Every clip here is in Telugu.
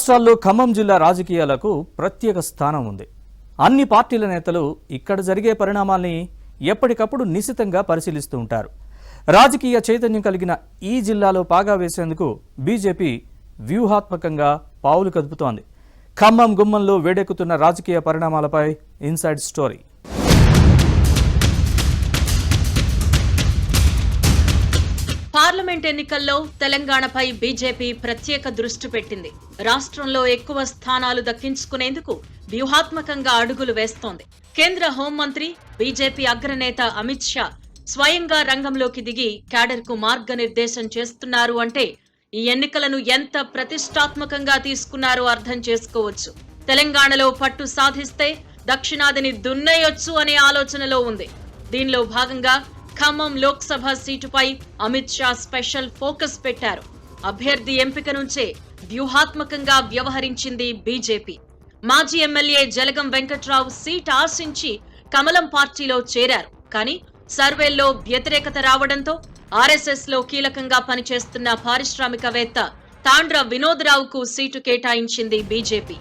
రాష్ట్రాల్లో ఖమ్మం జిల్లా రాజకీయాలకు ప్రత్యేక స్థానం ఉంది. అన్ని పార్టీల నేతలు ఇక్కడ జరిగే పరిణామాల్ని ఎప్పటికప్పుడు నిశితంగా పరిశీలిస్తూ ఉంటారు. రాజకీయ చైతన్యం కలిగిన ఈ జిల్లాలో పాగా వేసేందుకు బీజేపీ వ్యూహాత్మకంగా పావులు కదుపుతోంది. ఖమ్మం గుమ్మంలో వేడెక్కుతున్న రాజకీయ పరిణామాలపై ఇన్సైడ్ స్టోరీ. పార్లమెంట్ ఎన్నికల్లో తెలంగాణపై బీజేపీ ప్రత్యేక దృష్టి పెట్టింది. రాష్ట్రంలో ఎక్కువ స్థానాలు దక్కించుకునేందుకు వ్యూహాత్మకంగా అడుగులు వేస్తోంది. కేంద్ర హోంమంత్రి బీజేపీ అగ్రనేత అమిత్ షా స్వయంగా రంగంలోకి దిగి క్యాడర్కు మార్గనిర్దేశం చేస్తున్నారు అంటే ఈ ఎన్నికలను ఎంత ప్రతిష్టాత్మకంగా తీసుకున్నారో అర్థం చేసుకోవచ్చు. తెలంగాణలో పట్టు సాధిస్తే దక్షిణాదిని దున్నేయొచ్చు అనే ఆలోచనలో ఉంది. దీనిలో భాగంగా ఖమ్మం లోక్సభ సీటుపై అమిత్ షా స్పెషల్ ఫోకస్ పెట్టారు. అభ్యర్థి ఎంపిక నుంచే వ్యూహాత్మకంగా వ్యవహరించింది బీజేపీ. మాజీ ఎమ్మెల్యే జలగం వెంకట్రావు సీట్ ఆశించి కమలం పార్టీలో చేరారు. కానీ సర్వేల్లో వ్యతిరేకత రావడంతో ఆర్ఎస్ఎస్ లో కీలకంగా పనిచేస్తున్న పారిశ్రామికవేత్త తాండ్ర వినోద్రావుకు సీటు కేటాయించింది బీజేపీ.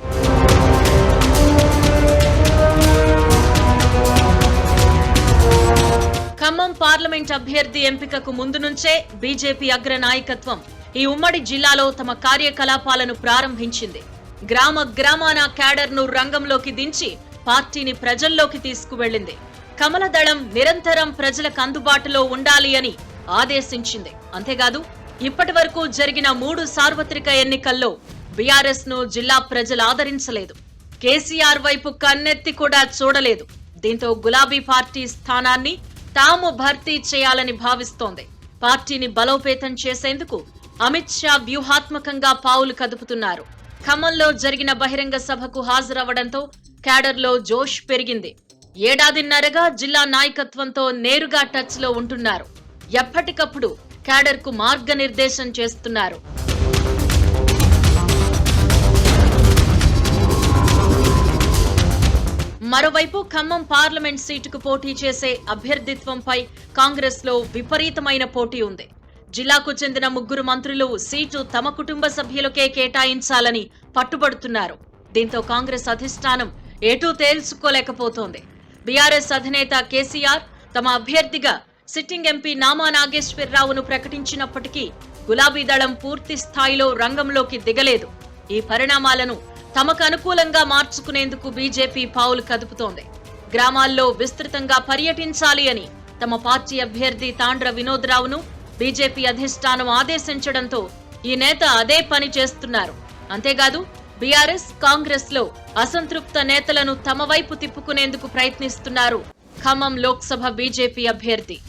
ఖమ్మం పార్లమెంట్ అభ్యర్థి ఎంపికకు ముందు నుంచే బీజేపీ అగ్ర నాయకత్వం ఈ ఉమ్మడి జిల్లాలో తమ కార్యకలాపాలను ప్రారంభించింది. గ్రామాన క్యాడర్ను రంగంలోకి దించి పార్టీని ప్రజల్లోకి తీసుకువెళ్లింది. కమలదళం నిరంతరం ప్రజలకు అందుబాటులో ఉండాలి అని ఆదేశించింది. అంతేకాదు ఇప్పటి వరకు జరిగిన 3 సార్వత్రిక ఎన్నికల్లో బీఆర్ఎస్ ను జిల్లా ప్రజలు ఆదరించలేదు. కేసీఆర్ వైపు కన్నెత్తి కూడా చూడలేదు. దీంతో గులాబీ పార్టీ స్థానాన్ని తాము భర్తీ చేయాలని భావిస్తోంది. పార్టీని బలోపేతం చేసేందుకు అమిత్ షా వ్యూహాత్మకంగా పావులు కదుపుతున్నారు. ఖమ్మంలో జరిగిన బహిరంగ సభకు హాజరవడంతో క్యాడర్లో జోష్ పెరిగింది. ఏడాదిన్నరగా జిల్లా నాయకత్వంతో నేరుగా టచ్ లో ఉంటున్నారు. ఎప్పటికప్పుడు క్యాడర్కు మార్గనిర్దేశం చేస్తున్నారు. మరోవైపు ఖమ్మం పార్లమెంట్ సీటుకు పోటీ చేసే అభ్యర్థిత్వంపై కాంగ్రెస్ లో విపరీతమైన పోటీ ఉంది. జిల్లాకు చెందిన 3 మంత్రులు సీటు తమ కుటుంబ సభ్యులకే కేటాయించాలని పట్టుబడుతున్నారు. దీంతో కాంగ్రెస్ అధిష్టానం ఎటూ తేల్చుకోలేకపోతోంది. బీఆర్ఎస్ అధినేత కేసీఆర్ తమ అభ్యర్థిగా సిట్టింగ్ ఎంపీ నామా నాగేశ్వరరావును ప్రకటించినప్పటికీ గులాబీ దళం పూర్తి స్థాయిలో రంగంలోకి దిగలేదు. ఈ పరిణామాలను తమకు అనుకూలంగా మార్చుకునేందుకు బీజేపీ పావులు కదుపుతోంది. గ్రామాల్లో విస్తృతంగా పర్యటించాలి అని తమ పార్టీ అభ్యర్థి తాండ్ర వినోద్రావును బీజేపీ అధిష్టానం ఆదేశించడంతో ఈ నేత అదే పని చేస్తున్నారు. అంతేకాదు బీఆర్ఎస్ కాంగ్రెస్ లో అసంతృప్త నేతలను తమ వైపు తిప్పుకునేందుకు ప్రయత్నిస్తున్నారు ఖమ్మం లోక్సభ బీజేపీ అభ్యర్థి.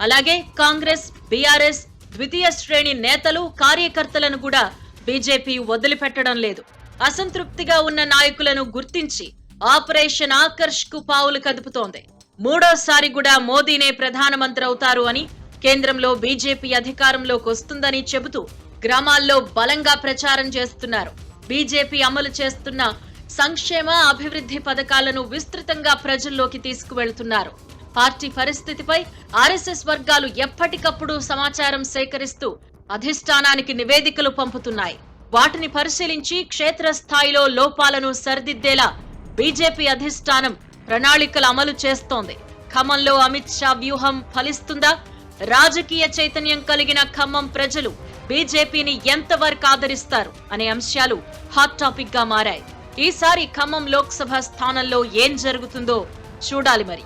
అలాగే కాంగ్రెస్ బీఆర్ఎస్ ద్వితీయ శ్రేణి నేతలు కార్యకర్తలను కూడా బీజేపీ వదిలిపెట్టడం లేదు. అసంతృప్తిగా ఉన్న నాయకులను గుర్తించి ఆపరేషన్ ఆకర్ష్ కు పావులు కదుపుతోంది. 3వ సారి కూడా మోదీనే ప్రధానమంత్రి అవుతారు అని, కేంద్రంలో బీజేపీ అధికారంలోకి వస్తుందని చెబుతూ గ్రామాల్లో బలంగా ప్రచారం చేస్తున్నారు. బీజేపీ అమలు చేస్తున్న సంక్షేమ అభివృద్ధి పథకాలను విస్తృతంగా ప్రజల్లోకి తీసుకువెళ్తున్నారు. పార్టీ పరిస్థితిపై ఆర్ఎస్ఎస్ వర్గాలు ఎప్పటికప్పుడు సమాచారం సేకరిస్తూ అధిష్టానానికి నివేదికలు పంపుతున్నాయి. వాటిని పరిశీలించి క్షేత్రస్థాయిలో లోపాలను సరిదిద్దేలా బీజేపీ అధిష్టానం ప్రణాళికలు అమలు చేస్తోంది. ఖమ్మంలో అమిత్ షా వ్యూహం ఫలిస్తుందా? రాజకీయ చైతన్యం కలిగిన ఖమ్మం ప్రజలు బీజేపీని ఎంతవరకు ఆదరిస్తారు అనే అంశాలు హాట్ టాపిక్ గా మారాయి. ఈసారి ఖమ్మం లోక్సభ స్థానంలో ఏం జరుగుతుందో చూడాలి మరి.